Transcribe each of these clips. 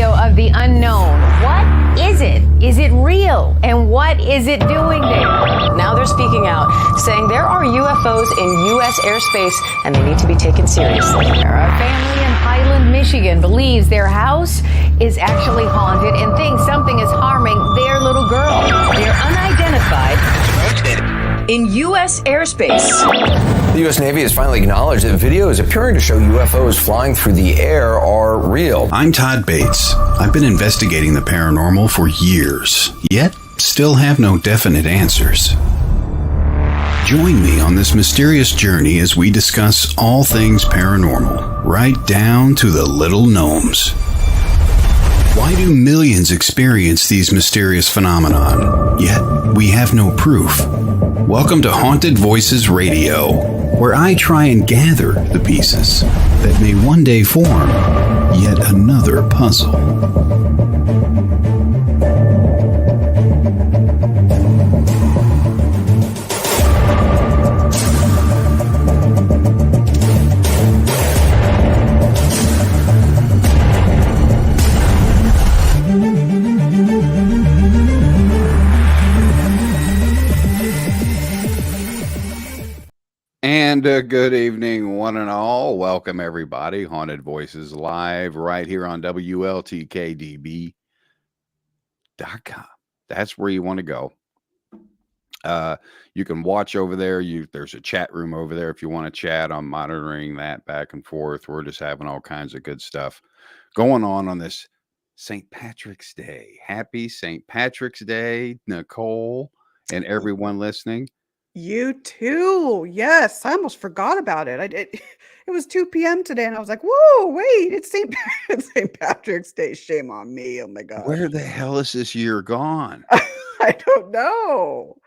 video of the unknown. What is it? Is it real? And what is it doing there? Now they're speaking out, saying there are UFOs in U.S. airspace and they need to be taken seriously. A family in Highland, Michigan believes their house is actually haunted and thinks something is harming their little girl. They're unidentified in U.S. airspace. The U.S. Navy has finally acknowledged that videos appearing to show UFOs flying through the air are real. I'm Todd Bates. I've been investigating the paranormal for years, yet still have no definite answers. Join me on this mysterious journey as we discuss all things paranormal, right down to the little gnomes. Why do millions experience these mysterious phenomenon, yet we have no proof? Welcome to Haunted Voices Radio, where I try and gather the pieces that may one day form yet another puzzle. And good evening, one and all. Welcome, everybody. Haunted Voices live right here on WLTK-DB.com. That's where you want to go. You can watch over there. There's a chat room over there if you want to chat. I'm monitoring that back and forth. We're just having all kinds of good stuff going on this St. Patrick's Day. Happy St. Patrick's Day, Nicole, and everyone listening. You too. Yes, I almost forgot about it. It was 2 p.m. today, and I was like, "Whoa, wait! It's St. Patrick's Day. Shame on me. Oh my god. Where the hell is this year gone? I don't know.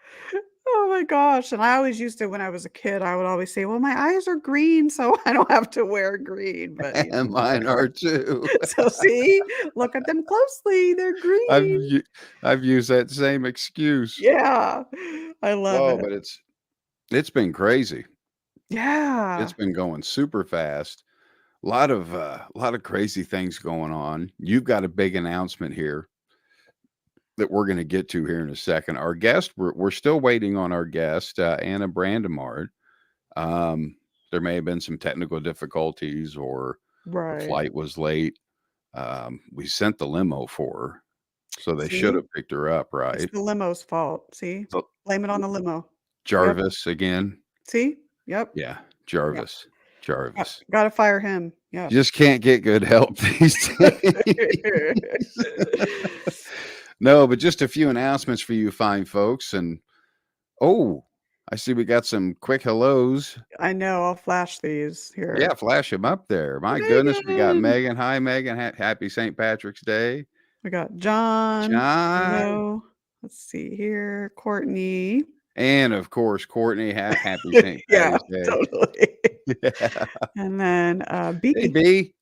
Oh my gosh! And I always used to, when I was a kid, I would always say, "Well, my eyes are green, so I don't have to wear green." But And mine are too. So see, look at them closely. They're green. I've used that same excuse. Yeah, I love it. But it's been crazy. Yeah. It's been going super fast. A lot of crazy things going on. You've got a big announcement here that we're going to get to here in a second. Our guest, we're still waiting on our guest, Anna Brandimarte. There may have been some technical difficulties, or the flight was late. We sent the limo for her, so they should have picked her up, right? It's the limo's fault. See? Blame it on the limo. Jarvis again. See? Yep. Yeah, Jarvis. Yep. Jarvis. Gotta fire him. Yeah. You just can't get good help these days. No, but just a few announcements for you fine folks. And I see we got some quick hellos. I know. I'll flash these here. Yeah, flash them up there. My goodness, we got Megan. Hi, Megan. Happy St. Patrick's Day. We got John. John. Let's see here. Courtney. And of course, Courtney. Happy St. Patrick's Day. Totally. Yeah. And then B. Hey, B.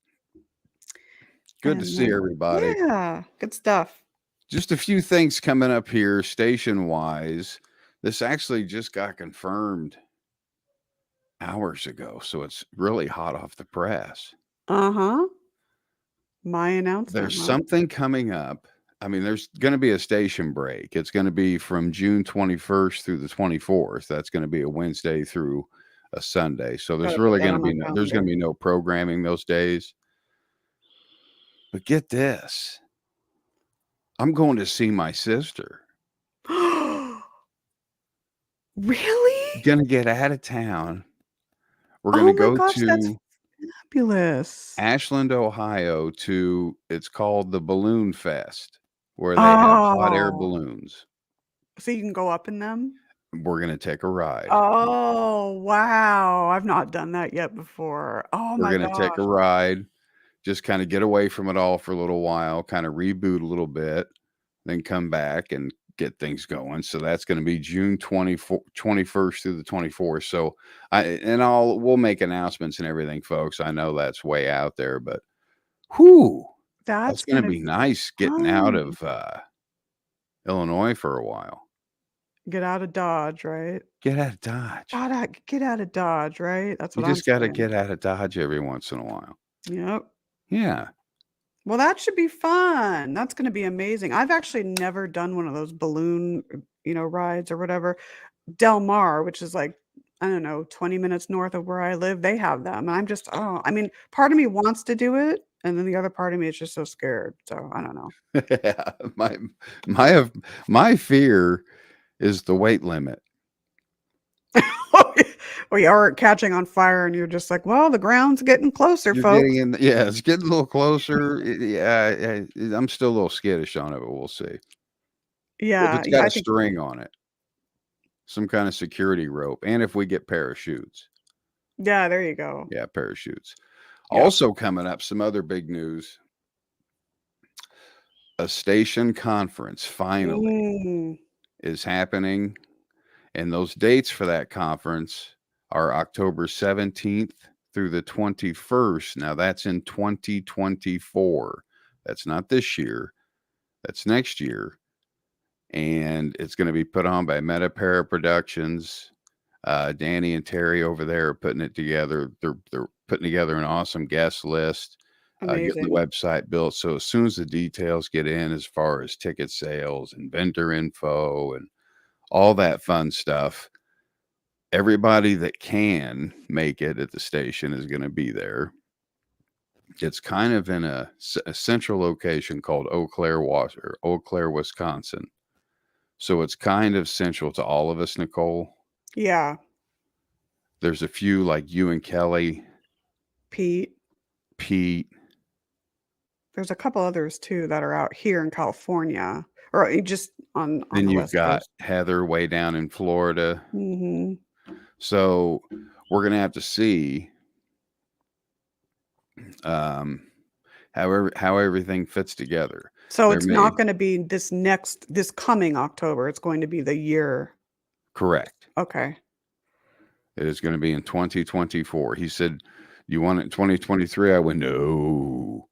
Good to see everybody. Yeah, good stuff. Just a few things coming up here station-wise. This actually just got confirmed hours ago, so it's really hot off the press. My announcement. There's something coming up. I mean, there's going to be a station break. It's going to be from June 21st through the 24th. That's going to be a Wednesday through a Sunday. So there's really going to be no programming those days. But get this. I'm going to see my sister. Really? Gonna get out of town. We're gonna go to that's fabulous. Ashland, Ohio. It's called the Balloon Fest, where they have hot air balloons. So you can go up in them? We're gonna take a ride. Oh wow! I've not done that yet before. Oh my gosh! We're gonna take a ride. Just kind of get away from it all for a little while, kind of reboot a little bit, then come back and get things going. So that's going to be June 21st through the 24th. So we'll make announcements and everything, folks. I know that's way out there, but that's going to be nice getting out of Illinois for a while. Get out of Dodge, right? Get out of Dodge. Get out of Dodge, right? That's what you just got to get out of Dodge every once in a while. Yep. Yeah. Well, that should be fun. That's going to be amazing. I've actually never done one of those balloon, rides or whatever. Del Mar, which is like, I don't know, 20 minutes north of where I live, they have them. And I'm just, oh, I mean, part of me wants to do it. And then the other part of me is just so scared. So I don't know. Yeah, my fear is the weight limit. Or you are catching on fire and you're just like, well, the ground's getting closer, You're folks. getting in, yeah, it's getting a little closer. Yeah, I'm still a little skittish on it, but we'll see. If Yeah. it's Yeah. got I a think, string on it, some kind of security rope, and if we get parachutes, yeah, there you go. yeah, parachutes. Yeah. Also coming up, some other big news. A station conference finally Mm, is happening, and those dates for that conference are October 17th through the 21st. Now that's in 2024. That's not this year. That's next year. And it's going to be put on by Metapara Productions. Danny and Terry over there are putting it together. They're putting together an awesome guest list, getting the amazing. website built. So as soon as the details get in, as far as ticket sales and vendor info and all that fun stuff, everybody that can make it at the station is going to be there. It's kind of in a central location called Eau Claire, Wisconsin. So it's kind of central to all of us, Nicole. Yeah. There's a few like you and Kelly, Pete. Pete. There's a couple others too that are out here in California or just on Then the you've West got Coast. Heather way down in Florida. Hmm. So we're going to have to see how everything fits together. So There it's may not going to be this coming October. It's going to be the year. correct. Okay. It is going to be in 2024. He said, "You want it in 2023?" I went, "No."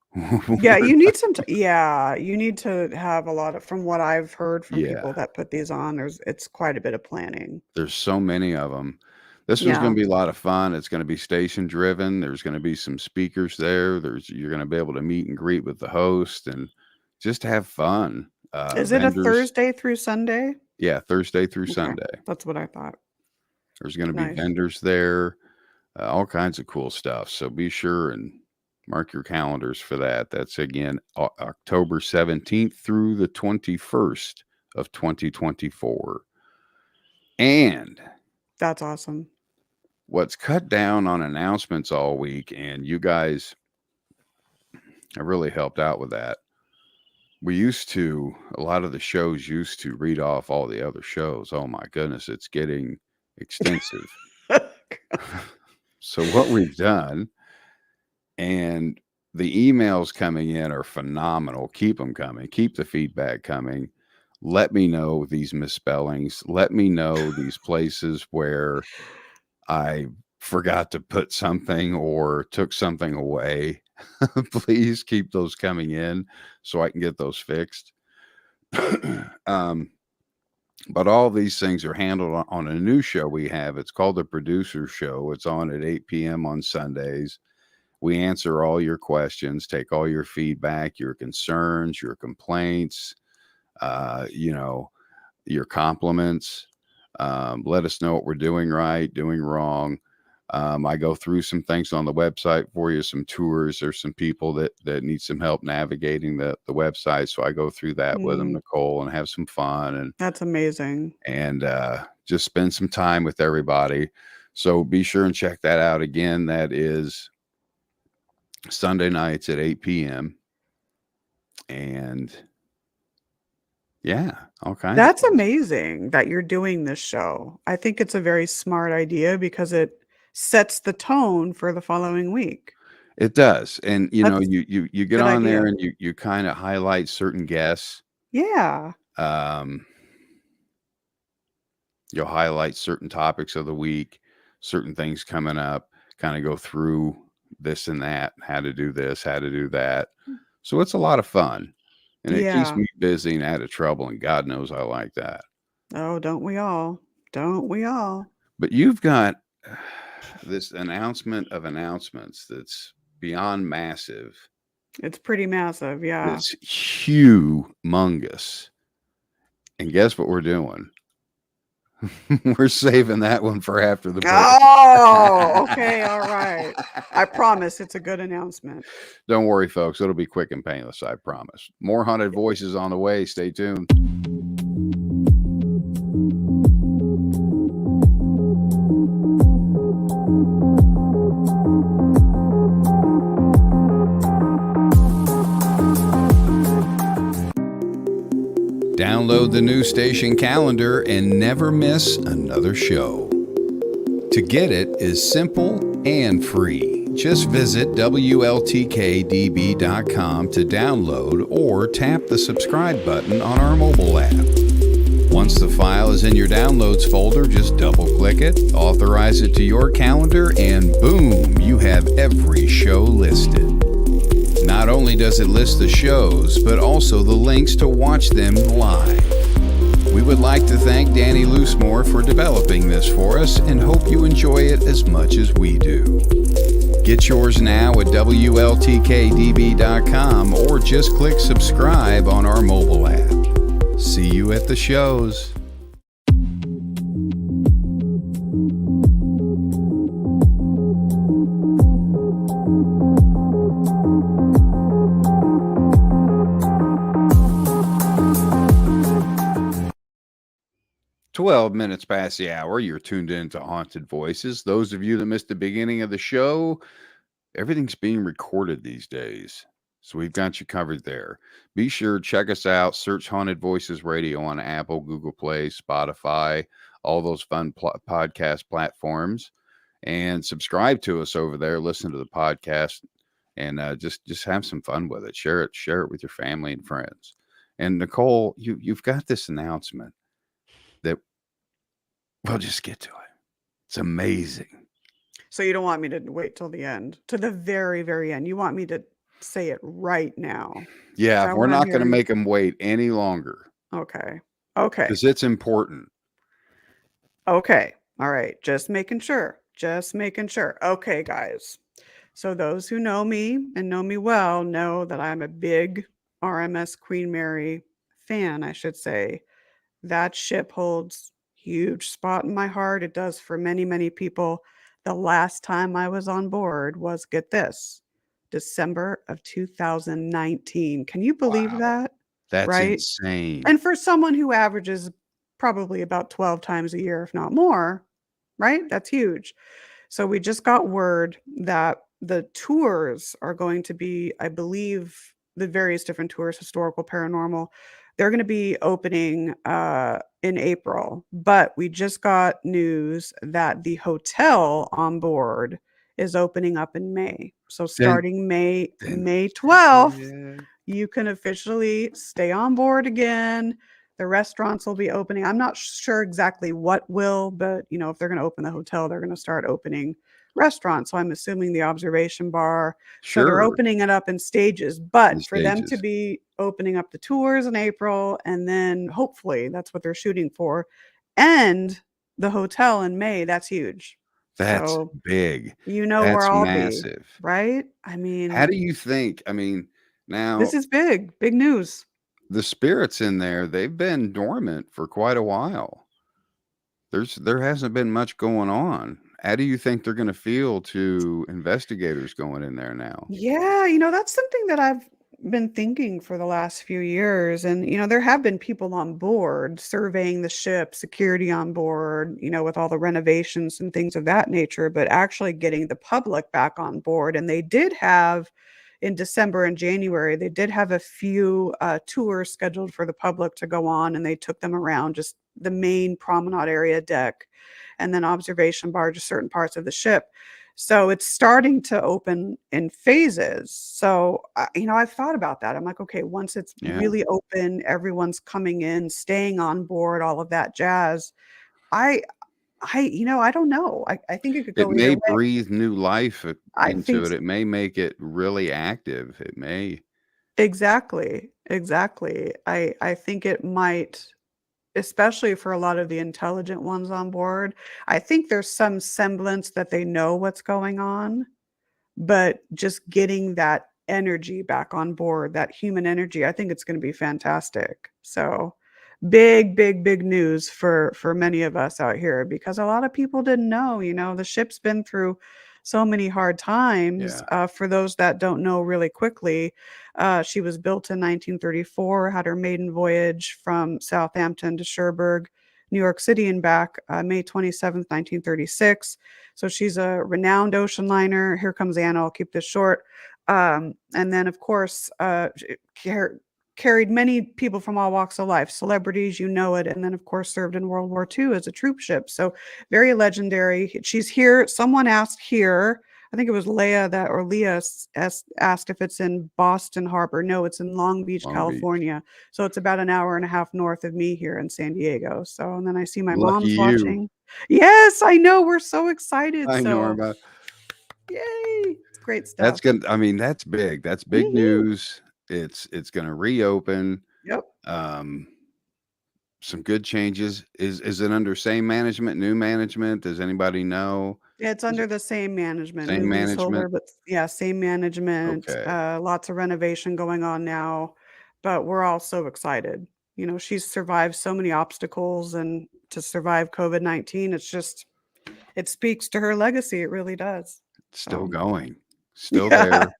Yeah, you need you need to have a lot of, from what I've heard from people Yeah, that put these on, it's quite a bit of planning. there's so many of them. This one's Yeah. going to be a lot of fun. It's going to be station driven. There's going to be some speakers there. You're going to be able to meet and greet with the host and just have fun. Is it a Vendors, Thursday through Sunday? yeah, Thursday through Okay. Sunday. That's what I thought. There's going to be Nice. vendors there, all kinds of cool stuff. So be sure and mark your calendars for that. That's again October 17th through the 21st of 2024. And That's awesome. what's cut down on announcements all week, and you guys have really helped out with that. A lot of the shows used to read off all the other shows. Oh my goodness, it's getting extensive. So what we've done, and the emails coming in are phenomenal. Keep them coming. Keep the feedback coming. Let me know these misspellings. Let me know these places where I forgot to put something or took something away. Please keep those coming in so I can get those fixed. But all these things are handled on a new show we have. It's called The Producer Show. It's on at 8 p.m. on Sundays. We answer all your questions, take all your feedback, your concerns, your complaints, your compliments. Let us know what we're doing right, doing wrong. I go through some things on the website for you, some tours. There's some people that need some help navigating the website. So I go through that with them, Nicole, and have some fun. That's amazing. And just spend some time with everybody. So be sure and check that out. Again, that is Sunday nights at 8 p.m. And yeah, all kinds That's of things. amazing that you're doing this show. I think it's a very smart idea because it sets the tone for the following week. It does. And That's you get good on there idea. and you kind of highlight certain guests. Yeah. You'll highlight certain topics of the week, certain things coming up, kind of go through this and that, how to do this, how to do that. So it's a lot of fun. And it keeps Yeah. me busy and out of trouble, and God knows I like that. Oh, don't we all? Don't we all? But you've got this announcement of announcements that's beyond massive. It's pretty massive. Yeah. It's humongous. And guess what we're doing? We're saving that one for after the break. Oh, okay. All right. I promise it's a good announcement. Don't worry, folks. It'll be quick and painless, I promise. More haunted voices on the way. Stay tuned. Download the new station calendar and never miss another show. To get it is simple and free. Just visit WLTK-DB.com to download or tap the subscribe button on our mobile app. Once the file is in your downloads folder, just double-click it, authorize it to your calendar, and boom, you have every show listed. Not only does it list the shows, but also the links to watch them live. We would like to thank Danny Loosemore for developing this for us and hope you enjoy it as much as we do. Get yours now at WLTK-DB.com or just click subscribe on our mobile app. See you at the shows. Minutes past the hour. You're tuned in to Haunted Voices. Those of you that missed the beginning of the show, everything's being recorded these days. So we've got you covered there. Be sure to check us out. Search Haunted Voices Radio on Apple, Google Play, Spotify, all those fun podcast platforms. And subscribe to us over there. Listen to the podcast and just have some fun with it. Share it with your family and friends. And Nicole, you've got this announcement that we'll just get to it. It's amazing. So you don't want me to wait till the end, to the very, very end. You want me to say it right now. Yeah, we're not going to make them wait any longer. Okay. Because it's important. Okay. All right. Just making sure. Okay, guys. So those who know me and know me well know that I'm a big RMS Queen Mary fan, I should say. That ship holds huge spot in my heart. It does for many, many people. The last time I was on board was, get this, December of 2019. Can you believe that? That's right? Insane. And for someone who averages probably about 12 times a year, if not more, right? That's huge. So we just got word that the tours are going to be, I believe, the various different tours, historical, paranormal, they're going to be opening in April, but we just got news that the hotel on board is opening up in May. So starting May 12th, you can officially stay on board again. The restaurants will be opening. I'm not sure exactly what will, but if they're going to open the hotel, they're going to start opening restaurants. So I'm assuming the observation bar. Sure. So they're opening it up in stages, but for them to be opening up the tours in April, and then hopefully that's what they're shooting for, and the hotel in May, that's huge. That's big. That's where I'll massive. Be, right? I mean, how do you think? I mean, now this is big news. The spirits in there, they've been dormant for quite a while. There hasn't been much going on. How do you think they're going to feel to investigators going in there now? Yeah, that's something that I've been thinking for the last few years. And, there have been people on board surveying the ship, security on board, with all the renovations and things of that nature, but actually getting the public back on board. And they did have, in December and January, they did have a few tours scheduled for the public to go on, and they took them around just the main promenade area deck, and then observation bar, just certain parts of the ship. So it's starting to open in phases. So, I've thought about that. I'm like, okay, once it's really open, everyone's coming in, staying on board, all of that jazz. I don't know. I think it could go. It may breathe new life into it. It may make it really active. It may. Exactly. I think it might, especially for a lot of the intelligent ones on board. I think there's some semblance that they know what's going on, but just getting that energy back on board, that human energy. I think it's going to be fantastic. So big, big, big news for many of us out here, because a lot of people didn't know, the ship's been through so many hard times. Yeah. For those that don't know, really quickly, she was built in 1934, had her maiden voyage from Southampton to Cherbourg, New York City and back, May 27th, 1936. So she's a renowned ocean liner. Here comes Anna. I'll keep this short. And then, of course, carried many people from all walks of life, celebrities, you know it. And then, of course, served in World War II as a troop ship. So very legendary. She's here. Someone asked here, I think it was Leah asked if it's in Boston Harbor. No, it's in Long Beach, California. So it's about an hour and a half north of me here in San Diego. So, and then I see my Lucky mom's you. watching. Yes, I know. We're so excited. I know about. Yay. It's great stuff. That's good. I mean, that's big. That's big news. It's going to reopen. Yep. Some good changes. Is it under same management, new management? Does anybody know? Yeah, it's under the same management. Same New management? leaseholder, but yeah, same management. Okay. Lots of renovation going on now, but we're all so excited. She's survived so many obstacles, and to survive COVID-19, it speaks to her legacy. It really does. Still going. Still there.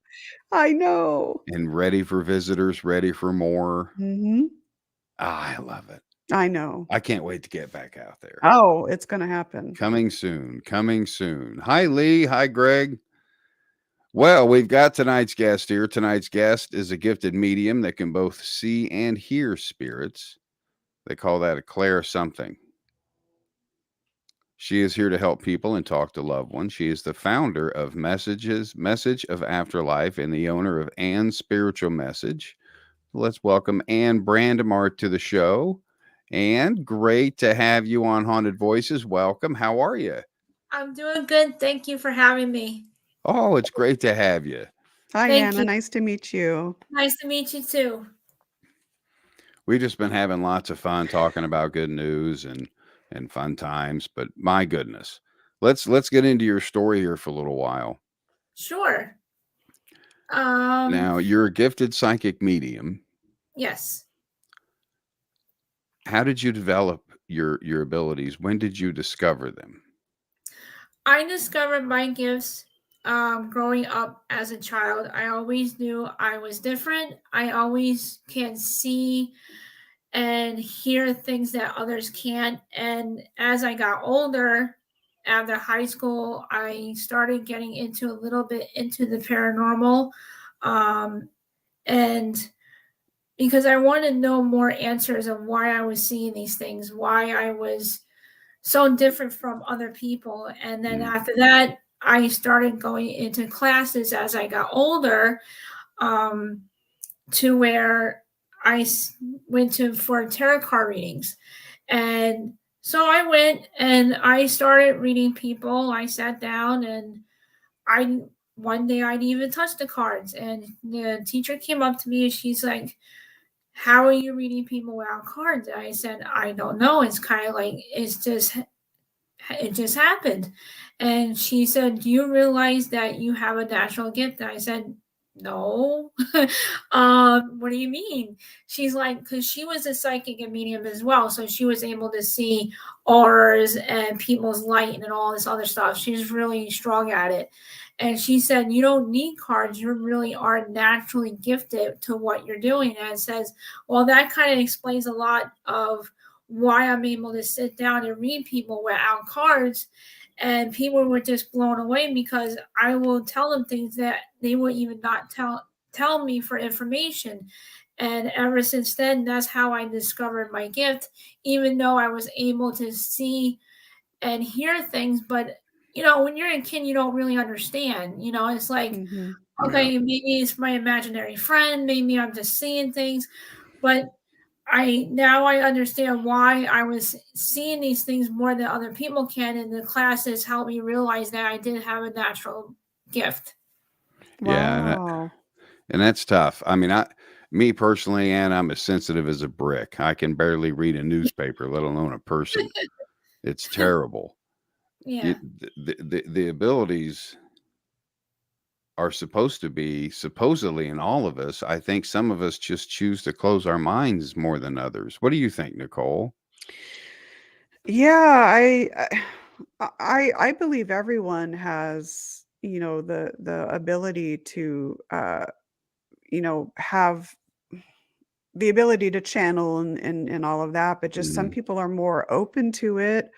I know. And ready for visitors, ready for more. I love it. I know. I can't wait to get back out there. Oh, it's going to happen. Coming soon. Coming soon. Hi, Lee. Hi, Greg. Well, we've got tonight's guest here. Tonight's guest is a gifted medium that can both see and hear spirits. They call that a clair something. She is here to help people and talk to loved ones. She is the founder of Message of Afterlife and the owner of Anne's Spiritual Message. Let's welcome Anna Brandimarte to the show. Anne, great to have you on Haunted Voices. Welcome. How are you? I'm doing good. Thank you for having me. Oh, it's great to have you. Hi, Thank Anna. you. Nice to meet you. Nice to meet you too. We've just been having lots of fun talking about good news and fun times, but my goodness, let's get into your story here for a little while. Sure. Now, you're a gifted psychic medium. Yes. How did you develop your abilities? When did you discover them? I discovered my gifts growing up as a child. I always knew I was different. I always can see and hear things that others can't. And as I got older, after high school, I started getting into a little bit into the paranormal. And because I wanted to know more answers of why I was seeing these things, why I was so different from other people. And then after that, I started going into classes as I got older, to where I went for tarot card readings. And so I went and I started reading people. I sat down and one day I'd even touch the cards. And the teacher came up to me and she's like, "How are you reading people without cards?" And I said, "I don't know. It's kind of like, it just happened." And she said, "Do you realize that you have a natural gift?" And I said, "No." What do you mean? She's like, because she was a psychic and medium as well. So she was able to see auras and people's light and all this other stuff. She's really strong at it. And she said, "You don't need cards. You really are naturally gifted to what you're doing." And it says, well, that kind of explains a lot of why I'm able to sit down and read people without cards. And people were just blown away because I will tell them things that they would even not tell me for information. And ever since then, that's how I discovered my gift, even though I was able to see and hear things. But, when you're a kid, you don't really understand. It's like, okay, maybe it's my imaginary friend. Maybe I'm just seeing things. But now I understand why I was seeing these things more than other people can, and the classes helped me realize that I did have a natural gift. Wow. And that's tough. I mean, me personally, Anne, I'm as sensitive as a brick. I can barely read a newspaper, let alone a person. It's terrible. Yeah. The abilities are supposed to be supposedly in all of us. I think some of us just choose to close our minds more than others. What do you think, Nicole? Yeah, I believe everyone has, the ability to have the ability to channel and all of that, but just some Mhm. people are more open to it,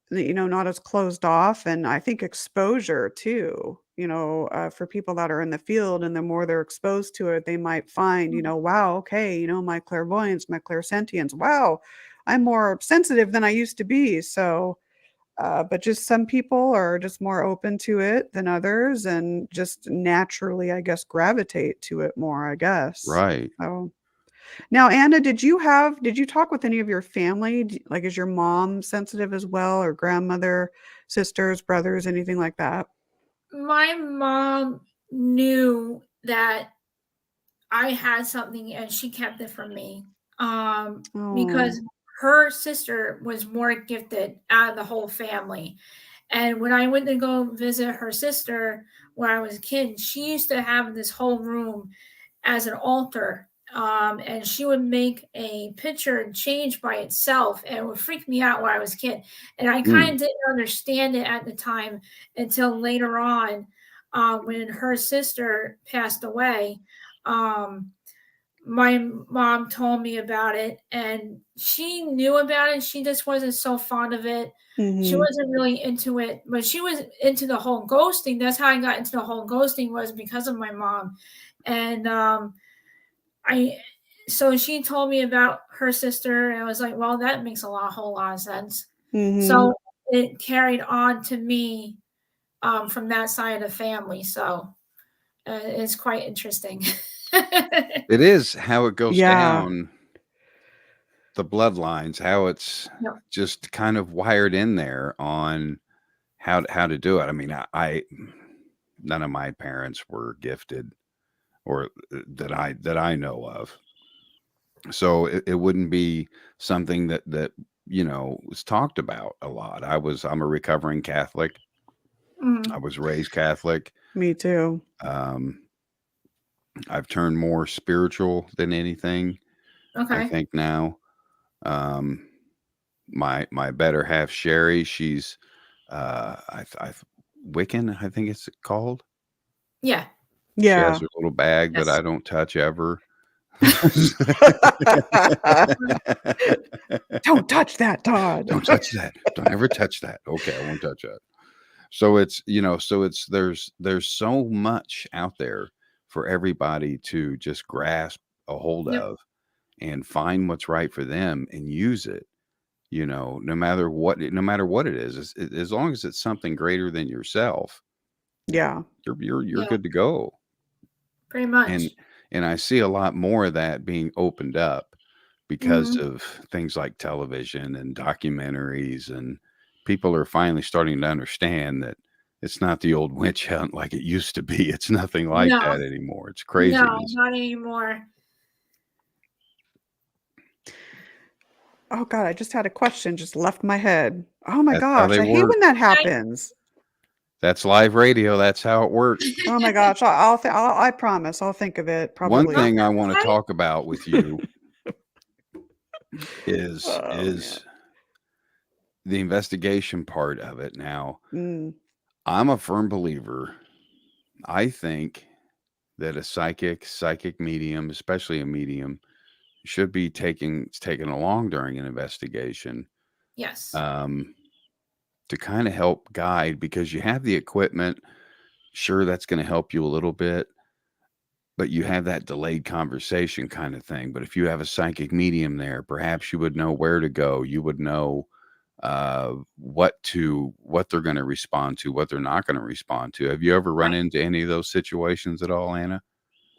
not as closed off. And I think exposure too, for people that are in the field, and the more they're exposed to it, they might find, wow, okay, my clairvoyance, my clairsentience, wow, I'm more sensitive than I used to be. So, but just some people are just more open to it than others, and just naturally, I guess, gravitate to it more, I guess. Right. So now, Anna, did you talk with any of your family? Like, is your mom sensitive as well, or grandmother, sisters, brothers, anything like that? My mom knew that I had something and she kept it from me. Oh. Because her sister was more gifted out of the whole family. And when I went to go visit her sister when I was a kid, she used to have this whole room as an altar. And she would make a picture change by itself, and it would freak me out when I was a kid. And I kind Mm. of didn't understand it at the time until later on, when her sister passed away. Um, my mom told me about it, and she knew about it. She just wasn't so fond of it. She Mhm. wasn't really into it, but she was into the whole ghosting. That's how I got into the whole ghosting, was because of my mom. And I so she told me about her sister, and I was like, well, that makes whole lot of sense. Mhm. So it carried on to me, from that side of the family. So it's quite interesting. It is how it goes Yeah. down the bloodlines, how it's Yep. just kind of wired in there on how to do it. I mean, I none of my parents were gifted, or that I know of. So it wouldn't be something that was talked about a lot. I'm a recovering Catholic. I Mhm. was raised Catholic. Me too. Um, I've turned more spiritual than anything, I Okay. think now. Um, my better half, Sherry, she's I Wiccan, I think it's called. Yeah. She has Yeah. her little bag that Yes. I don't touch ever. Don't touch that, Todd. Don't touch that. Don't ever touch that. Okay, I won't touch that. So it's there's so much out there for everybody to just grasp a hold Yep. of and find what's right for them and use it. No matter what it is, as long as it's something greater than yourself, Yeah. you're Yeah. good to go. Pretty And much. and I see a lot more of that being opened up because Mhm. of things like television and documentaries, and people are finally starting to understand that it's not the old witch hunt like it used to be. It's nothing like No. that anymore. It's No, craziness. not anymore. Oh god, I just had a question just left my head. Oh my That's how gosh, they I hate work. when that I happens. That's live radio. That's how it works. Oh my gosh, I promise I'll think of it One probably. thing I want to Okay. talk about with you is Oh man. is the investigation part of it. Now, Mm, I'm a firm believer. I think that a psychic medium, especially a medium, should be taken along during an investigation, Yes. um, to kind of help guide, because you have the equipment. Sure, that's going to help you a little bit, but you have that delayed conversation kind of thing. But if you have a psychic medium there, perhaps you would know where to go. You would know what they're going to respond to, what they're not going to respond to. Have you ever run Right. into any of those situations at all, Anna?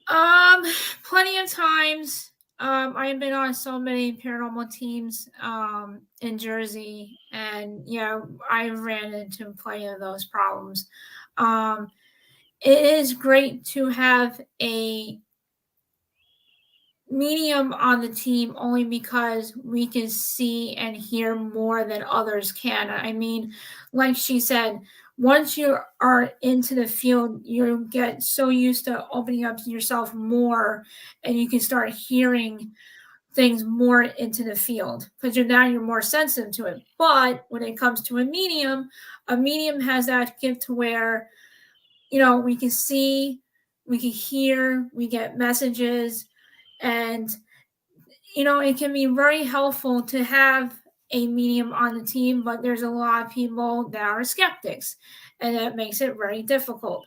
Um, Plenty of times. I've been on so many paranormal teams in Jersey, and yeah, I ran into plenty of those problems. Um, it is great to have a medium on the team, only because we can see and hear more than others can. I mean, like she said, once you are into the field, you get so used to opening up to yourself more, and you can start hearing things more into the field because you're more sensitive to it. But when it comes to a medium has that gift to where, we can see, we can hear, we get messages, and it can be very helpful to have a medium on the team, but there's a lot of people that are skeptics, and that makes it very difficult.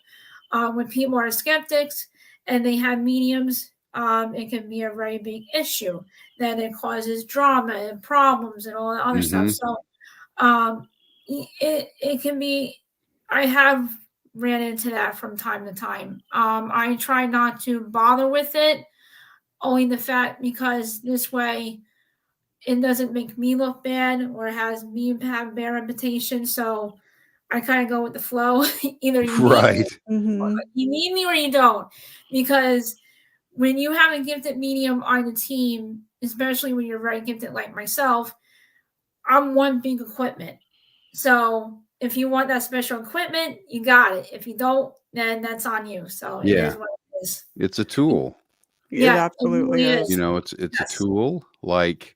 When people are skeptics and they have mediums, it can be a very big issue. Then it causes drama and problems and all that other stuff. So it can be, I have ran into that from time to time. I try not to bother with it, only the fact because this way it doesn't make me look bad or has me have bad reputation. So I kind of go with the flow. Either Right. you need me or you don't. Because when you have a gifted medium on the team, especially when you're very gifted like myself, I'm one big equipment. So if you want that special equipment, you got it. If you don't, then that's on you. So it is what it is. It's a tool. It Yeah, absolutely really is. You know, it's Yes. a tool like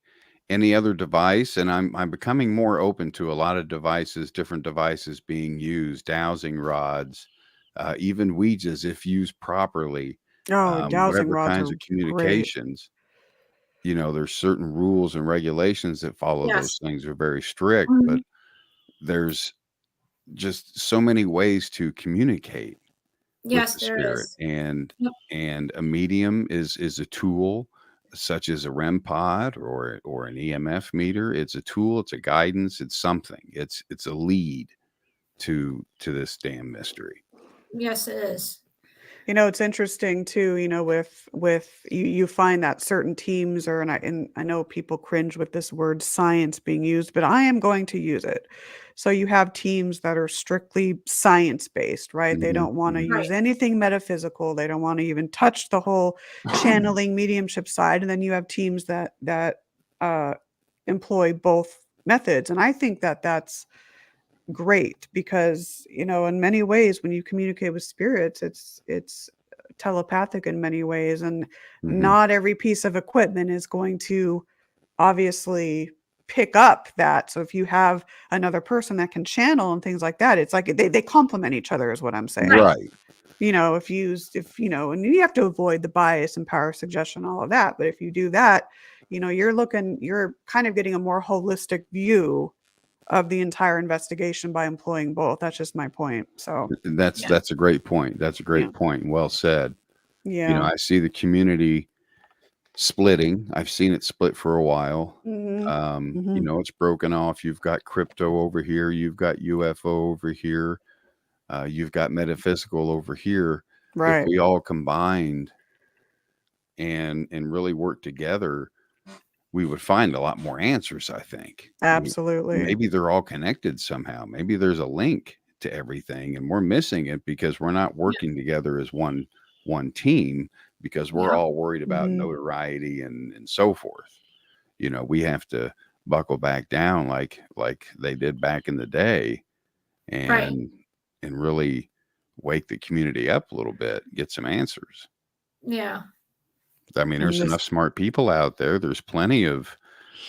any other device, and I'm becoming more open to a lot of devices, different devices being used, dowsing rods, even Ouijas if used properly, Oh, dowsing whatever rods kinds are of great. communications. There's certain rules and regulations that follow those Yes. things are very strict, but Mhm. there's just so many ways to communicate with Yes, the there spirit, is. and Yep. a medium is a tool such as a REM pod or an EMF meter. It's a tool, it's a guidance, it's something. It's a lead to this damn mystery. Yes, it is. It's interesting too, with you find that certain teams are, and I know people cringe with this word science being used, but I am going to use it. So you have teams that are strictly science based, right? They Mhm, don't want to mhm. Right. use anything metaphysical. They don't want to even touch the whole channeling mediumship side. And then you have teams that uh, employ both methods, and I think that that's great because in many ways when you communicate with spirits it's telepathic in many ways, and Mhm. not every piece of equipment is going to obviously pick up that. So if you have another person that can channel and things like that, it's like they complement each other is what I'm saying. Right. Right. And you have to avoid the bias and power suggestion, all of that, but if you do that, you're kind of getting a more holistic view of the entire investigation by employing both. That's just my point. So, That's Yeah. that's a great point. That's a yeah. great point. Well said. Yeah. I see the community splitting. I've seen it split for a while. Mhm. Mhm. It's broken off. You've got crypto over here, you've got UFO over here, you've got metaphysical over here. If Right. we all combined and really worked together, we would find a lot more answers, I think. Absolutely. Maybe they're all connected somehow. Maybe there's a link to everything and we're missing it because we're not working together as one team, because we're Yeah. all worried about Mhm. notoriety and so forth. We have to buckle back down like they did back in the day, Right. and really wake the community up a little bit, get some answers. Yeah. I mean, And there's this enough smart people out there. There's plenty of,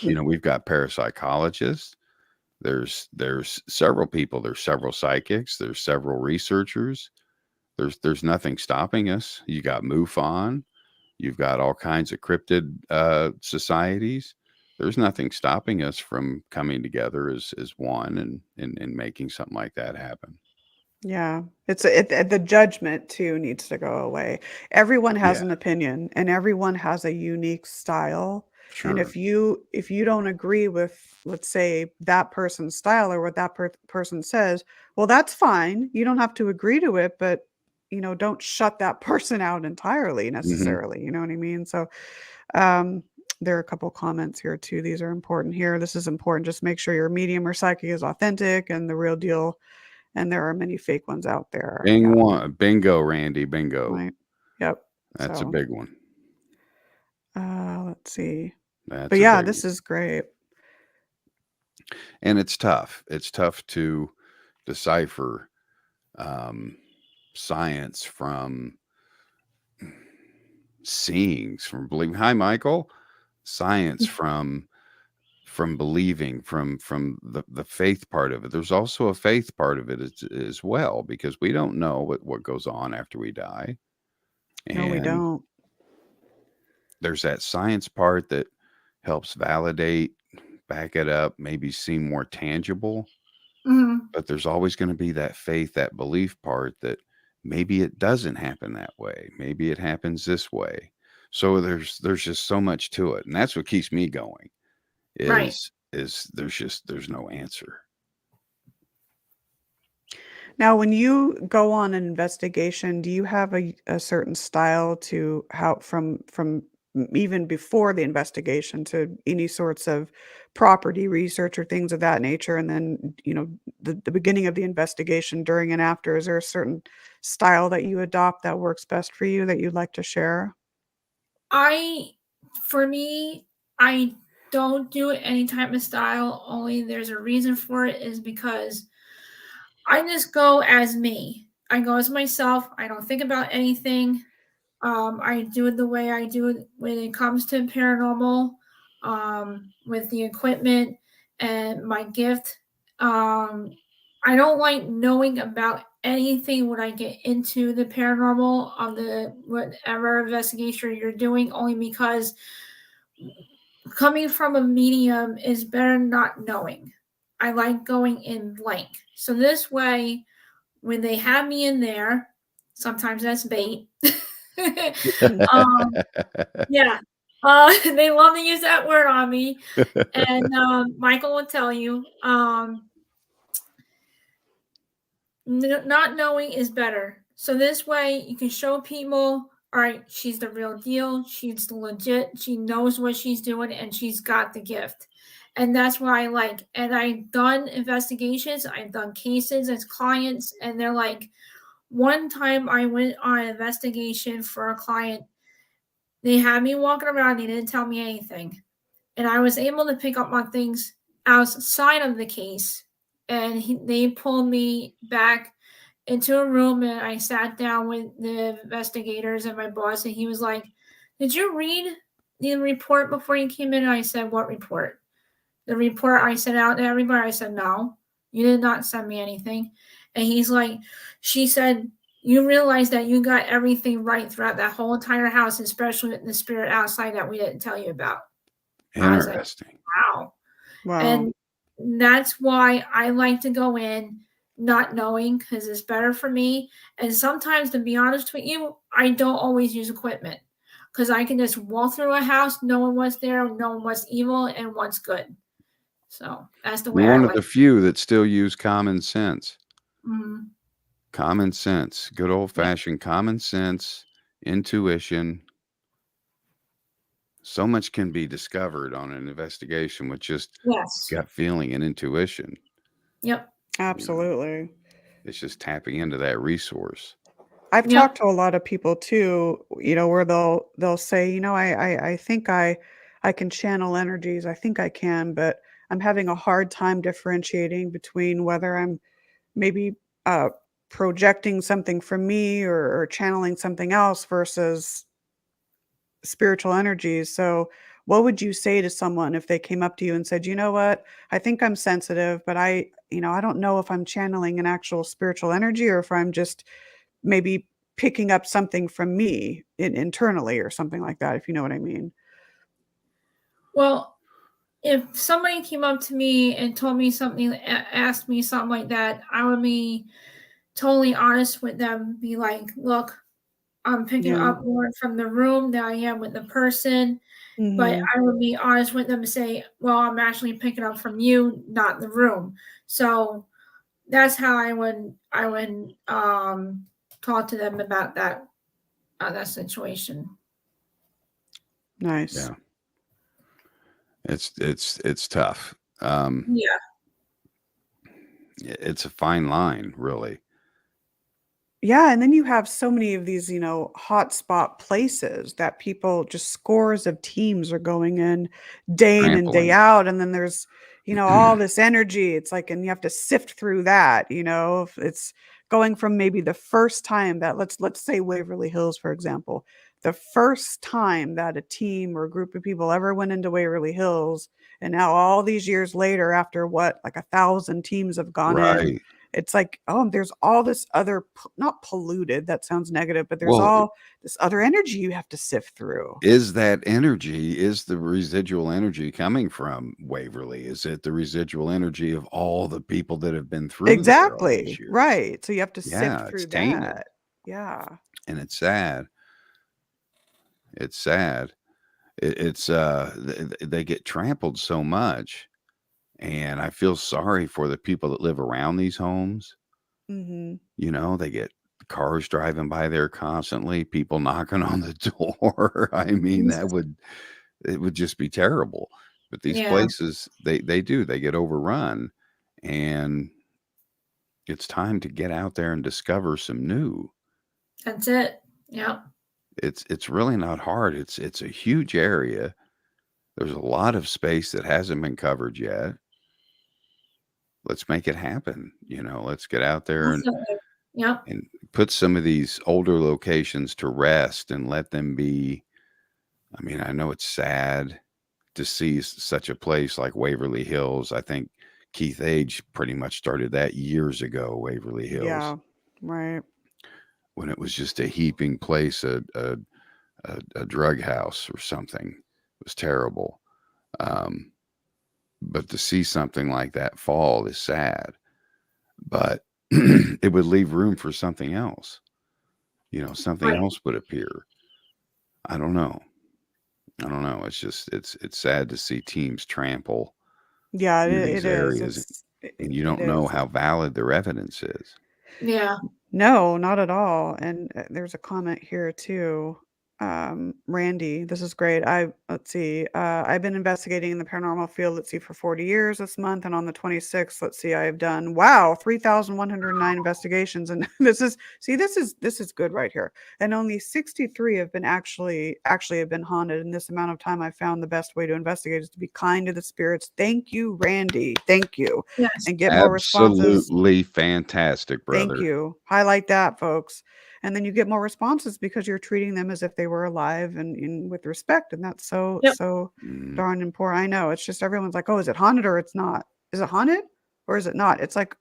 we've got parapsychologists. There's several people. There's several psychics. There's several researchers. There's nothing stopping us. You got MUFON. You've got all kinds of cryptid societies. There's nothing stopping us from coming together as one and making something like that happen. Yeah, the judgment too needs to go away. Everyone has Yeah, an opinion and everyone has a unique style. And sure. if you don't agree with, let's say, that person's style or what that person says, well, that's fine. You don't have to agree to it, but don't shut that person out entirely Hmm. necessarily. You know what I mean? So, um, there are a couple comments here too. These are important here. This is important. Just make sure your medium or psychic is authentic and the real deal, and there are many fake ones out there. Yeah, Bingo, Randy, bingo. right. Yep. That's a So, big one. let's see. But That's a yeah, big this one. is great. And it's tough. It's tough to decipher science, from seeing, from believing. Hi, Michael. Science, from believing, from the faith part of it. There's also a faith part of it as well, because we don't know what goes on after we die. No, we And don't. there's that science part that helps validate, back it up, maybe seem more tangible. Mhm. But there's always going to be that faith, that belief part, that maybe it doesn't happen that way. Maybe it happens this way. So there's just so much to it. And that's what keeps me going, Right. is there's no answer. Now, when you go on an investigation, do you have a certain style to how from even before the investigation to any sorts of property research or things of that nature? And then, the beginning of the investigation, during and after, is there a certain style that you adopt that works best for you that you'd like to share? For me, I don't do any type of style. Only there's a reason for it, is because I just go as me. I go as myself. I don't think about anything. I do it the way I do it when it comes to paranormal, with the equipment and my gift. I don't like knowing about anything when I get into the paranormal of the whatever investigation you're doing, only because coming from a medium is better not knowing. I like going in blank. So this way, when they have me in there, sometimes that's bait. um, yeah. They love to use that word on me. And Michael will tell you, not knowing is better. So this way you can show people, all right, she's the real deal. She's legit. She knows what she's doing, and she's got the gift. And that's what I like. And I've done investigations. I've done cases as clients, and they're like, one time I went on an investigation for a client. They had me walking around. They didn't tell me anything. And I was able to pick up on things outside of the case. And they pulled me back into a room, and I sat down with the investigators and my boss, and he was like, "Did you read the report before you came in?" And I said, "What report?" "The report I sent out to everybody." I said, "No, you did not send me anything." And he's like, "She said, you realize that you got everything right throughout that whole entire house, especially the spirit outside that we didn't tell you about." I was like, Interesting. wow. Wow. And that's why I like to go in not knowing, because it's better for me. And sometimes, to be honest with you, I don't always use equipment, because I can just walk through a house knowing what's there, knowing what's evil and what's good. So that's the way You're I one of like. the few that still use common sense. Mhm. Common sense, good old Yeah. fashioned common sense, intuition. So much can be discovered on an investigation with just Yes. gut feeling and intuition. Yep. Absolutely. It's just tapping into that resource. I've Yep. talked to a lot of people too, where they'll say, I think I can channel energies. I think I can, but I'm having a hard time differentiating between whether I'm maybe uh, projecting something from me or channeling something else versus spiritual energies. So, what would you say to someone if they came up to you and said, "You know what? I think I'm sensitive, but I don't know if I'm channeling an actual spiritual energy or if I'm just maybe picking up something from me internally or something like that," if you know what I mean. Well, if somebody came up to me and told me something, asked me something like that, I would be totally honest with them. Be like, "Look, I'm picking Yeah. up more from the room than I am with the person." But Mhm. I would be honest with them and say, "Well, I'm actually picking up from you, not the room." So that's how I would talk to them about that situation. Nice. Yeah. It's tough. Yeah. It's a fine line, really. Yeah, and then you have so many of these, hotspot places that people, just scores of teams are going in and day Trampling. out, and then there's, all this energy. It's like, and you have to sift through that, if it's going from maybe the first time that let's say Waverly Hills, for example, the first time that a team or a group of people ever went into Waverly Hills, and now all these years later, after what, like 1,000 teams have gone in, Right. it's like, oh, there's all this other, not polluted, that sounds negative, but there's Well, all this other energy you have to sift through. is the residual energy coming from Waverly? Is it the residual energy of all the people that have been through there all these Exactly. years? Right. So you have to Yeah, sift it's through tainted, that. Yeah. and it's sad. It's sad. They get trampled so much, and I feel sorry for the people that live around these homes. Mhm. You know, they get cars driving by there constantly, people knocking on the door. I mean, it would just be terrible. But these Yeah, places, they get overrun, and it's time to get out there and discover some new. that's it. Yeah. It's really not hard. It's a huge area. There's a lot of space that hasn't been covered yet. Let's make it happen. Let's get out there Definitely. Yep. and put some of these older locations to rest and let them be. I mean, I know it's sad to see such a place like Waverly Hills. I think Keith Age pretty much started that years ago, Waverly Hills, Yeah. Right. when it was just a heaping place, a drug house or something. It was terrible. Um, but to see something like that fall is sad. But it would leave room for something else. Something Right. else would appear. I don't know. It's just it's sad to see teams trample Yeah, through it these is. areas, and you It don't know is. how valid their evidence is. Yeah. No, not at all. And there's a comment here too. Randy, this is great. Let's see. I've been investigating in the paranormal field, let's see, for 40 years this month. And on the 26th, let's see, I have done, wow, 3,109 investigations. And this is good right here. And only 63 have been actually have been haunted. In this amount of time, I found the best way to investigate is to be kind to the spirits. Thank you, Randy. Thank you. Yes. And get more responses. Absolutely fantastic, Thank brother. you. Highlight that, folks. And then you get more responses because you're treating them as if they were alive and with respect. And that's so, Yep. so Mm. darn important. I know. It's just everyone's like, oh, is it haunted or it's not? Is it haunted or is it not? It's like,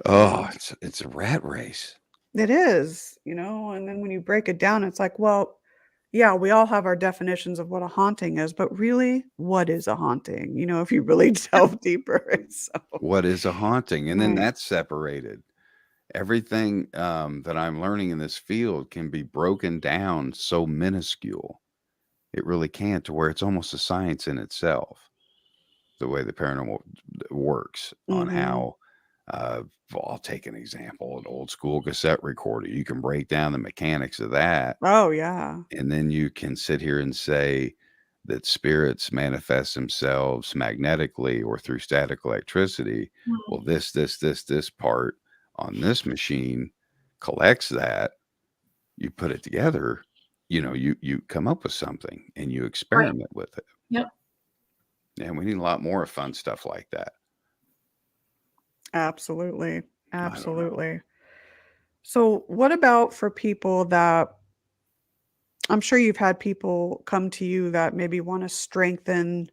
Oh, it's a rat race. it is, and then when you break it down, it's like, well, yeah, we all have our definitions of what a haunting is, but really, what is a haunting? If you really delve deeper. So, What is a haunting? And then right. that's separated. Everything that I'm learning in this field can be broken down so minuscule. It really can, to where it's almost a science in itself, the way the paranormal works on Mm-hmm. how, well, I'll take an example, an old school cassette recorder. You can break down the mechanics of that, Oh, yeah. and then you can sit here and say that spirits manifest themselves magnetically or through static electricity. Well, this part on this machine collects that. You put it together, you come up with something and you Right. experiment with it. Yep. And we need a lot more of fun stuff like that. Absolutely. I don't know. Absolutely. So, what about for people that I'm sure you've had people come to you that maybe want to strengthen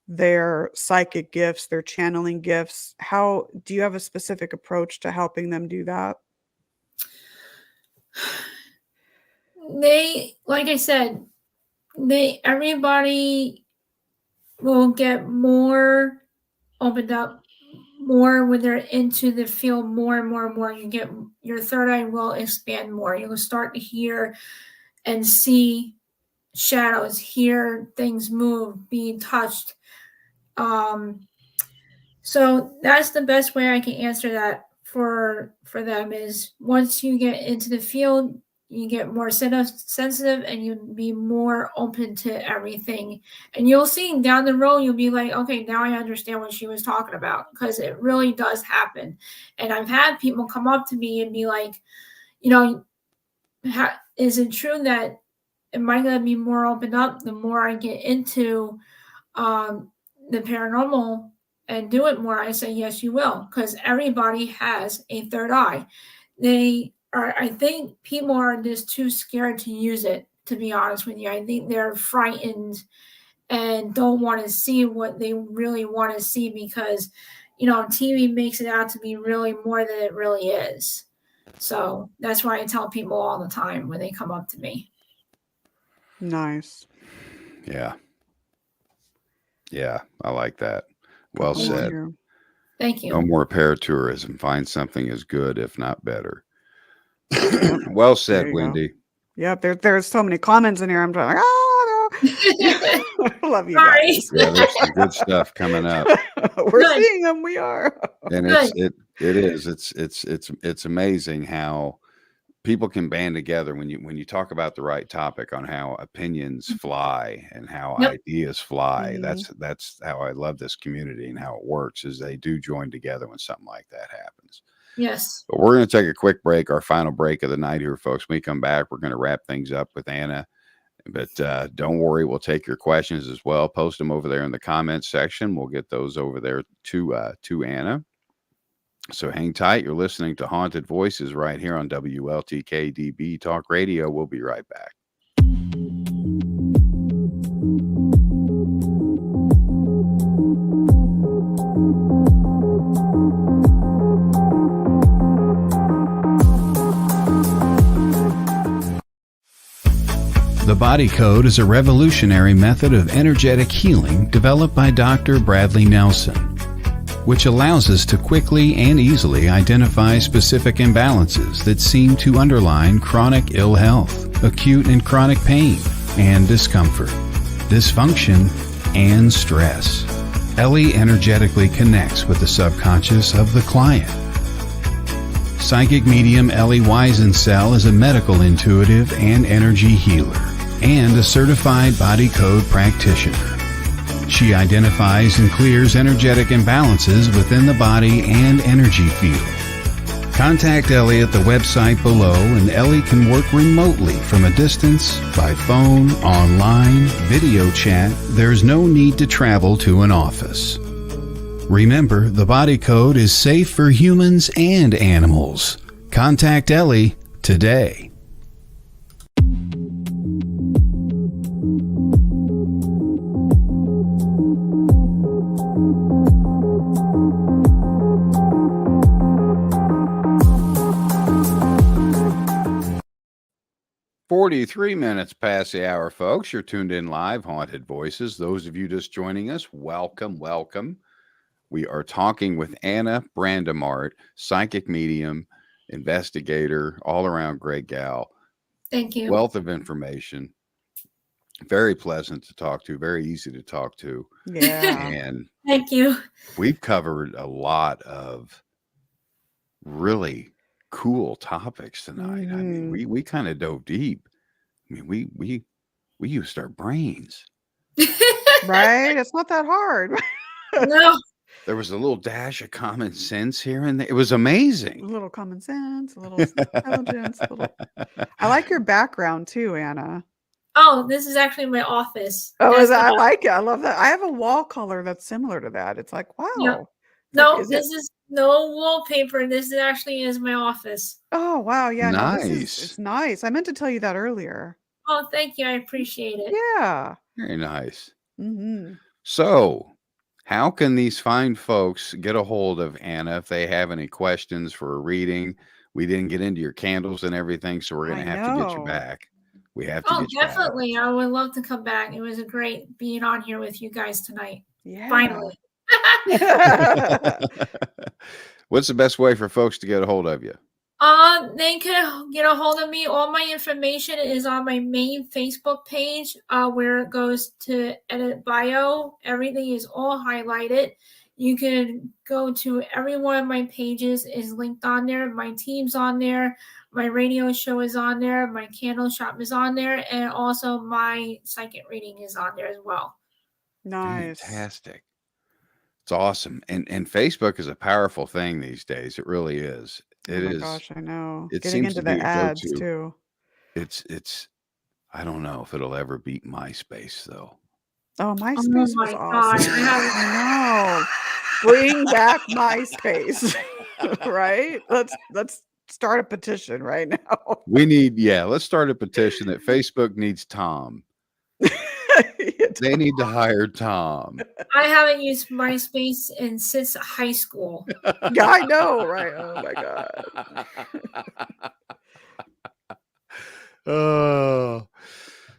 their psychic gifts, their channeling gifts? How do you have a specific approach to helping them do that? Like I said, everybody will get more opened up more when they're into the field more and more and more. Your third eye will expand more. You'll start to hear and see shadows, hear things move, being touched. So that's the best way I can answer that for them is once you get into the field, you get more sensitive and you'll be more open to everything. And you'll see down the road, you'll be like, okay, now I understand what she was talking about, because it really does happen. And I've had people come up to me and be like, is it true that am I going to be more opened up the more I get into the paranormal and do it more, I say, yes, you will, because everybody has a third eye. I think people are just too scared to use it, to be honest with you. I think they're frightened and don't want to see what they really want to see because, TV makes it out to be really more than it really is. So that's why I tell people all the time when they come up to me. Nice. Yeah. Yeah, I like that. Well Thank said. you. Thank you. No more paratourism. Find something as good, if not better. Well said, you go. Wendy. Yep, there's so many comments in here. I'm like, oh, no. I love you Sorry. guys. Yeah, there's some good stuff coming up. We're Good. seeing them. We are. And Good. it's amazing how people can band together when you talk about the right topic on how opinions fly and how Yep. ideas fly. Mhm. That's how I love this community and how it works is they do join together when something like that happens. Yes. But we're going to take a quick break, our final break of the night here, folks. When we come back, we're going to wrap things up with Anna. But don't worry, we'll take your questions as well. Post them over there in the comments section. We'll get those over there to Anna. So hang tight. You're listening to Haunted Voices right here on WLTK-DB Talk Radio. We'll be right back. The Body Code is a revolutionary method of energetic healing developed by Dr. Bradley Nelson, which allows us to quickly and easily identify specific imbalances that seem to underline chronic ill health, acute and chronic pain, and discomfort, dysfunction, and stress. Ellie energetically connects with the subconscious of the client. Psychic medium Ellie Weisensell is a medical intuitive and energy healer and a certified body code practitioner. She identifies and clears energetic imbalances within the body and energy field. Contact Ellie at the website below, and Ellie can work remotely from a distance, by phone, online, video chat. There's no need to travel to an office. Remember, the Body Code is safe for humans and animals. Contact Ellie today. "43 minutes past the hour, folks. You're tuned in live, Haunted Voices. Those of you just joining us, welcome. We are talking with Anna Brandimarte, psychic medium, investigator, all-around great gal. Thank you. Wealth of information. Very pleasant to talk to, very easy to talk to. Yeah. And Thank you. we've covered a lot of really cool topics tonight. I mean, we kind of dove deep. I mean, we used our brains. Right? It's not that hard. No. There was a little dash of common sense here and there. It was amazing. A little common sense, a little intelligence. I like your background too, Anna. Oh, this is actually my office. Oh, I like it. I love that. I have a wall color that's similar to that. It's like, wow. Yep. It's No, like, this is no wallpaper. This actually is my office. Oh, wow. Yeah. No, Nice. it's nice. I meant to tell you that earlier. Oh, thank you. I appreciate it. Yeah. Very nice. Mm-hmm. So, how can these fine folks get a hold of Anna if they have any questions for a reading? We didn't get into your candles and everything, so we're going to have to get you back. We have to Oh, get you back. definitely. I would love to come back. It was a great being on here with you guys tonight. Yeah. Finally. What's the best way for folks to get a hold of you? They can get a hold of me. All my information is on my main Facebook page, where it goes to edit bio. Everything is all highlighted. You can go to every one of my pages is linked on there. My team's on there. My radio show is on there. My candle shop is on there. And also my psychic reading is on there as well. Nice. Fantastic. It's awesome. And Facebook is a powerful thing these days. It really is. It is. Gosh, I know. It Getting seems into to be the a ads go-to. too. It's I don't know if it'll ever beat MySpace though. Oh, MySpace was my awesome. gosh, I I know. Bring back MySpace. Right? Let's start a petition right now. Let's start a petition that Facebook needs Tom. They need to hire Tom. I haven't used MySpace since high school. Yeah, I know, right? Oh my god.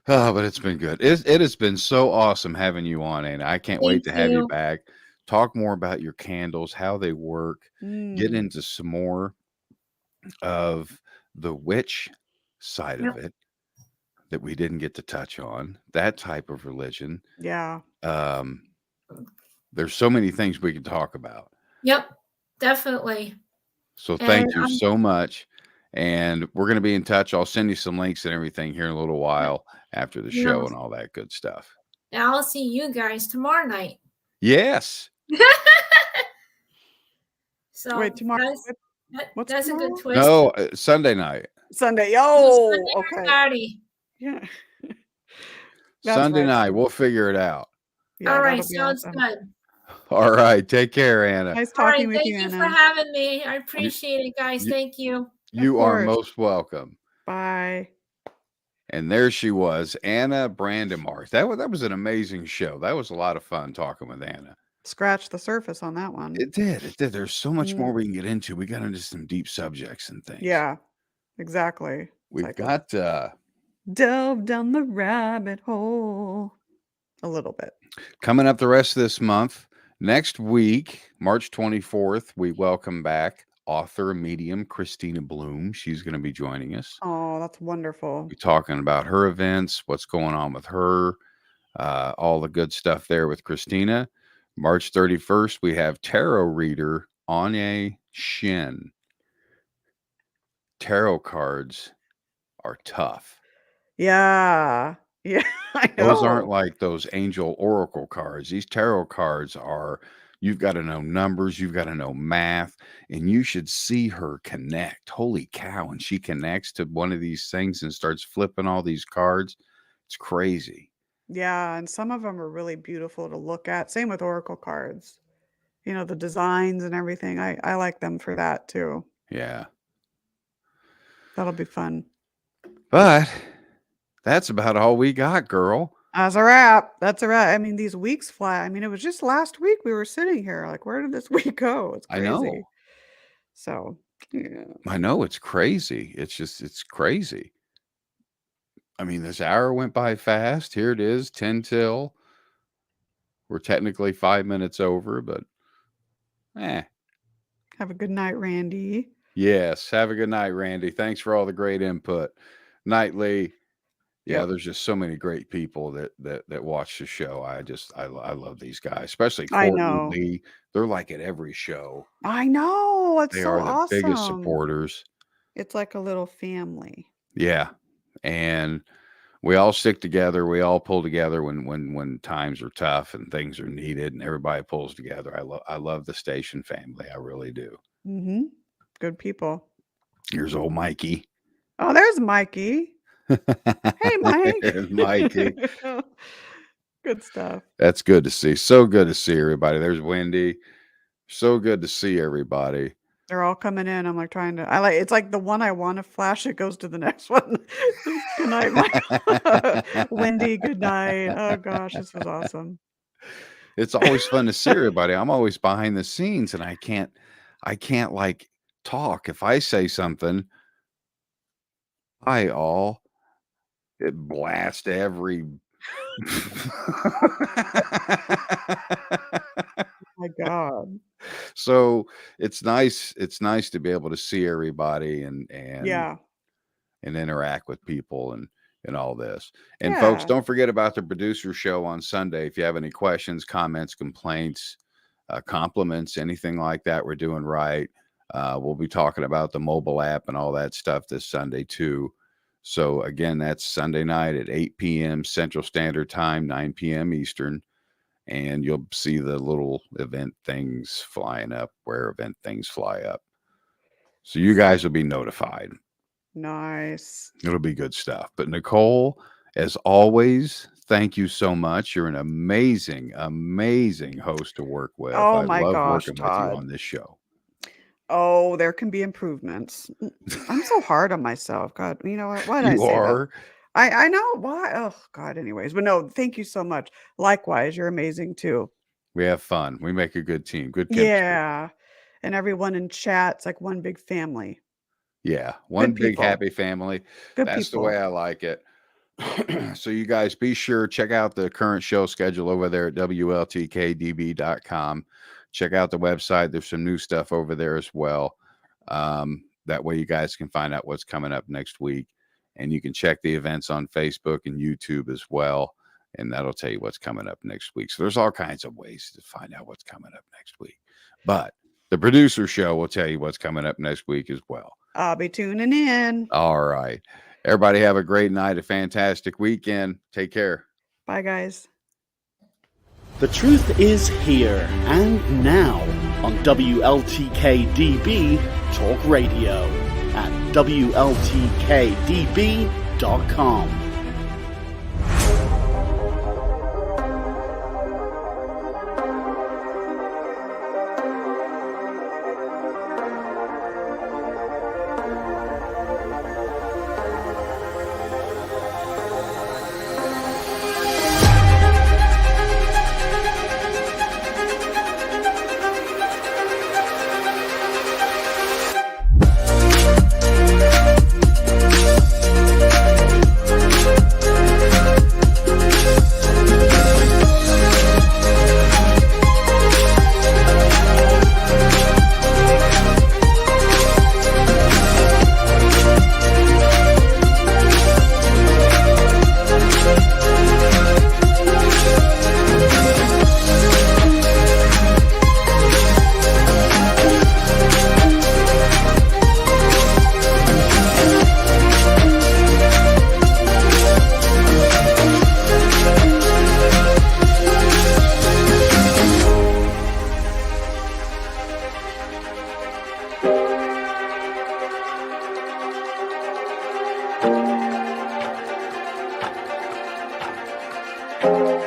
But it's been good. It has been so awesome having you on, Anna. I can't wait to have you back. Talk more about your candles, how they work, get into some more of the witch side of it that we didn't get to touch on, that type of religion. Yeah. There's so many things we can talk about. Yep, definitely. So thank you so much. And we're going to be in touch. I'll send you some links and everything here in a little while after the show and all that good stuff. I'll see you guys tomorrow night. Yes. So wait, tomorrow. That's tomorrow? a good twist. No, Sunday night. Sunday. Oh, Sunday or okay. Saturday. Yeah. Sunday night. We'll figure it out. Yeah, all right, sounds good. All right. Take care, Anna. Nice talking with thank you, you Anna. for having me. I appreciate it, guys. Thank you. You are most welcome. Bye. And there she was, Anna Brandimarte. That was an amazing show. That was a lot of fun talking with Anna. Scratch the surface on that one. It did. There's so much more we can get into. We got into some deep subjects and things. Yeah, exactly. We've got delve down the rabbit hole a little bit. Coming up the rest of this month. Next week, March 24th, we welcome back author, medium Christina Bloom. She's going to be joining us. Oh, that's wonderful. We're talking about her events, what's going on with her, all the good stuff there with Christina. March 31st, we have tarot reader Anya Shin. Tarot cards are tough. Yeah. Yeah, I know. Those aren't like those angel oracle cards. These tarot cards are, you've got to know numbers, you've got to know math, and you should see her connect. Holy cow. When she connects to one of these things and starts flipping all these cards, it's crazy. Yeah, and some of them are really beautiful to look at. Same with oracle cards. You know, the designs and everything. I like them for that too. Yeah. That'll be fun. But that's about all we got, girl. That's a wrap. That's a wrap. I mean, these weeks fly. I mean, it was just last week we were sitting here. Like, where did this week go? It's crazy. I know. So, yeah. I know, it's crazy. It's crazy. I mean, this hour went by fast. Here it is, 10 till. We're technically 5 minutes over, but Have a good night, Randy. Yes. Have a good night, Randy. Thanks for all the great input. Nightly. Yeah, there's just so many great people that watch the show. I love these guys, especially Courtney and Lee. They're like at every show. I know. It's They so are the awesome. biggest supporters. It's like a little family. Yeah. And we all stick together. We all pull together when times are tough and things are needed, and everybody pulls together. I love the station family. I really do. Mm-hmm. Good people. Here's old Mikey. Oh, there's Mikey. Hey, Mike. There's Mikey. Good stuff. That's good to see. So good to see everybody. There's Wendy. So good to see everybody. They're all coming in. I'm like it's like the one I want to flash, it goes to the next one. Good night, Mike. Wendy, good night. Oh gosh, this was awesome. It's always fun to see everybody. I'm always behind the scenes and I can't like talk. If I say something, it blasts every my God. So it's nice to be able to see everybody and interact with people and all this. And folks, don't forget about the producer show on Sunday. If you have any questions, comments, complaints, compliments, anything like that, we're doing right. We'll be talking about the mobile app and all that stuff this Sunday too. So again, that's Sunday night at 8 p.m. Central Standard Time, 9 p.m. Eastern. And you'll see the little event things flying up where event things fly up. So you guys will be notified. Nice. It'll be good stuff. But Nicole, as always, thank you so much. You're an amazing, amazing host to work with. Oh I my love gosh, working with you Todd. on this show. Oh, there can be improvements. I'm so hard on myself. God, you know what? Why did I You say that? are. I know why. Oh God. Anyways, but no, thank you so much. Likewise, you're amazing too. We have fun. We make a good team. Good chemistry. Yeah, and everyone in chat's like one big family. Yeah. One Good big people. happy family. Good That's the people. way I like it. So you guys be sure check out the current show schedule over there at WLTK-DB.com. Check out the website. There's some new stuff over there as well. That way you guys can find out what's coming up next week. And you can check the events on Facebook and YouTube as well. And that'll tell you what's coming up next week. So there's all kinds of ways to find out what's coming up next week. But the producer show will tell you what's coming up next week as well. I'll be tuning in. All right. Everybody have a great night, a fantastic weekend. Take care. Bye, guys. The truth is here and now on WLTK-DB Talk Radio at WLTK-DB.com. Thank you.